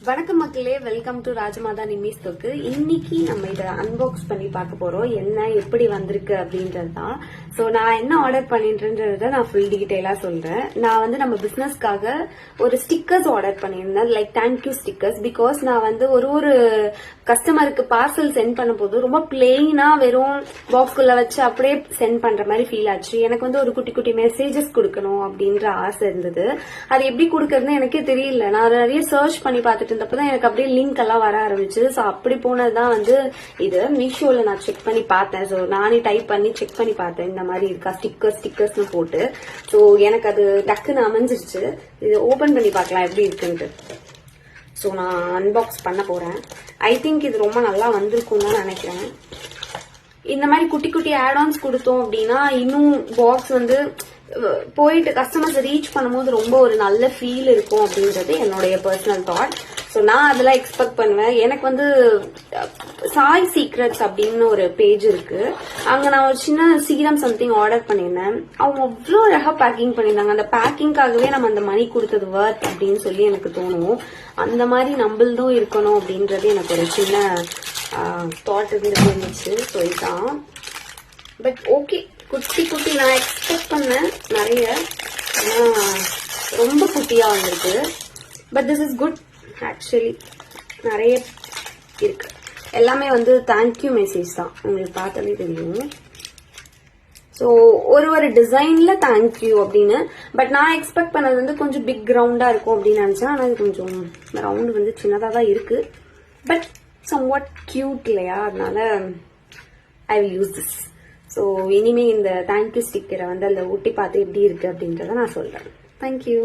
வணக்கம் மக்களே, welcome to Rajmata நிமிஸ் தொக்கு. இன்னைக்கு நம்ம இதை அன்பாக்ஸ் பண்ணி பார்க்க போறோம். என்ன எப்படி வந்திருக்கு அப்படின்றது தான். ஸோ நான் என்ன ஆர்டர் பண்ணின்றதை நான் ஃபுல் டீட்டெயிலா சொல்றேன். நான் வந்து நம்ம பிசினஸ்க்காக ஒரு ஸ்டிக்கர்ஸ் ஆர்டர் பண்ணியிருந்தேன், லைக் தேங்க்யூ ஸ்டிக்கர்ஸ். பிகாஸ் நான் வந்து ஒரு கஸ்டமருக்கு பார்சல் சென்ட் பண்ண போது ரொம்ப பிளெயினா வெறும் பாக்ஸ்குள்ள வச்சு அப்படியே சென்ட் பண்ற மாதிரி ஃபீல் ஆச்சு. எனக்கு வந்து ஒரு குட்டி குட்டி மெசேஜஸ் கொடுக்கணும் அப்படின்ற ஆசை இருந்தது. அது எப்படி கொடுக்கறதுன்னு எனக்கே தெரியல. நான் நிறைய சர்ச் பண்ணி பார்த்துட்டு இருந்தப்பதான் எனக்கு அப்படியே லிங்க் எல்லாம் வர ஆரம்பிச்சு. ஸோ அப்படி போனதுதான் வந்து இது மீஷோல நான் செக் பண்ணி பார்த்தேன். ஸோ நானே டைப் பண்ணி செக் பண்ணி பார்த்தேன், இந்த மாதிரி இருக்கா ஸ்டிக்கர்ஸ்னு போட்டு. ஸோ எனக்கு அது டக்குன்னு அமைஞ்சிருச்சு. இது ஓபன் பண்ணி பார்க்கலாம் எப்படி இருக்குன்ட்டு. ஸோ நான் அன்பாக்ஸ் பண்ண போறேன். ஐ திங்க் இது ரொம்ப நல்லா வந்திருக்கும் தான் நினைக்கிறேன். இந்த மாதிரி குட்டி குட்டி ஆட்-ஆன்ஸ் கொடுத்தோம் அப்படின்னா இன்னும் பாக்ஸ் வந்து போயிட்டு கஸ்டமர்ஸ் ரீச் பண்ணும்போது ரொம்ப ஒரு நல்ல ஃபீல் இருக்கும் அப்படின்றது என்னுடைய பர்சனல் தாட். ஸோ நான் அதெல்லாம் எக்ஸ்பெக்ட் பண்ணுவேன். எனக்கு வந்து சாய் சீக்ரெட்ஸ் அப்படின்னு ஒரு பேஜ் இருக்கு. அங்க நான் ஒரு சின்ன சீரம் சம்திங் ஆர்டர் பண்ணியிருந்தேன். அவங்க அவ்வளோ அழகா பேக்கிங் பண்ணியிருந்தாங்க. அந்த பேக்கிங்காகவே நம்ம அந்த மணி கொடுத்தது வர்த் அப்படின்னு சொல்லி எனக்கு தோணும். அந்த மாதிரி நம்மளதும் இருக்கணும் அப்படின்றது எனக்கு ஒரு சின்ன தாட் இருந்துச்சு. ஸோ இதுதான். பட் ஓகே, குட்டி குட்டி நான் எக்ஸ்பெக்ட் பண்ணேன் நிறைய, ஆனா ரொம்ப குட்டியா வந்திருக்கு. But this is good actually. நிறைய இருக்கு. எல்லாமே வந்து தேங்க்யூ மெசேஜ் தான், உங்களுக்கு பார்த்தாலே தெரியும். ஸோ ஒரு டிசைன்ல தேங்க்யூ அப்படின்னு. பட் நான் எக்ஸ்பெக்ட் பண்ணது வந்து கொஞ்சம் பிக் ரவுண்டா இருக்கும் அப்படின்னு நினைச்சேன். ஆனால் இது கொஞ்சம் ரவுண்டு வந்து சின்னதாக தான் இருக்கு. பட் சம்வாட் கியூட் இல்லையா, அதனால I will use this. So இனிமே இந்த தேங்க்யூ ஸ்டிக்கரை வந்து அதில் ஒட்டி பார்த்து எப்படி இருக்கு அப்படின்றத நான் சொல்றேன். தேங்க்யூ.